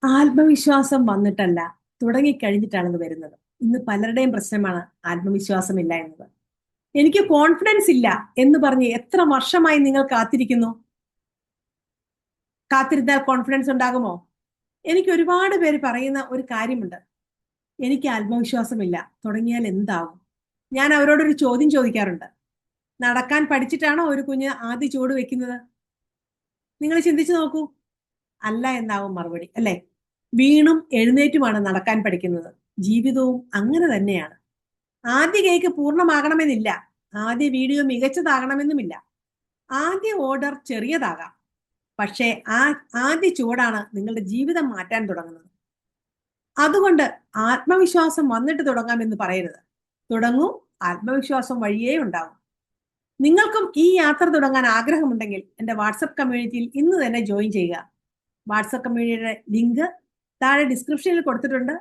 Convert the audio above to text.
ആത്മവിശ്വാസം വന്നിട്ടല്ല, തുടങ്ങിക്കഴിഞ്ഞിട്ടാണ് ഇത് വരുന്നത്. ഇന്ന് പലരുടെയും പ്രശ്നമാണ് ആത്മവിശ്വാസം ഇല്ല എന്നത്. എനിക്ക് കോൺഫിഡൻസ് ഇല്ല എന്ന് പറഞ്ഞ് എത്ര വർഷമായി നിങ്ങൾ കാത്തിരിക്കുന്നു? കാത്തിരുന്നാൽ കോൺഫിഡൻസ് ഉണ്ടാകുമോ? എനിക്ക് ഒരുപാട് പേര് പറയുന്ന ഒരു കാര്യമുണ്ട്. എനിക്ക് ആത്മവിശ്വാസമില്ല, തുടങ്ങിയാൽ എന്താകും? ഞാൻ അവരോടൊരു ചോദ്യം ചോദിക്കാറുണ്ട്. നടക്കാൻ പഠിച്ചിട്ടാണോ ഒരു കുഞ്ഞ് ആദ്യ ചുവട് വെക്കുന്നത്? നിങ്ങൾ ചിന്തിച്ചു നോക്കൂ. അല്ല എന്നാവും മറുപടി, അല്ലെ? വീണും എഴുന്നേറ്റുമാണ് നടക്കാൻ പഠിക്കുന്നത്. ജീവിതവും അങ്ങനെ തന്നെയാണ്. ആദ്യ കേക്ക് പൂർണ്ണമാകണമെന്നില്ല. ആദ്യ വീഡിയോ മികച്ചതാകണമെന്നുമില്ല. ആദ്യ ഓർഡർ ചെറിയതാകാം. പക്ഷേ ആ ആദ്യ ചുവടാണ് നിങ്ങളുടെ ജീവിതം മാറ്റാൻ തുടങ്ങുന്നത്. അതുകൊണ്ട് ആത്മവിശ്വാസം വന്നിട്ട് തുടങ്ങാമെന്ന് പറയരുത്. തുടങ്ങൂ. ആത്മവിശ്വാസം വഴിയേ ഉണ്ടാകും. നിങ്ങൾക്കും ഈ യാത്ര തുടങ്ങാൻ ആഗ്രഹമുണ്ടെങ്കിൽ എന്റെ വാട്സപ്പ് കമ്മ്യൂണിറ്റിയിൽ ഇന്ന് തന്നെ ജോയിൻ ചെയ്യുക. വാട്സപ്പ് കമ്മ്യൂണിറ്റിയുടെ ലിങ്ക് താഴെ ഡിസ്ക്രിപ്ഷനിൽ കൊടുത്തിട്ടുണ്ട്.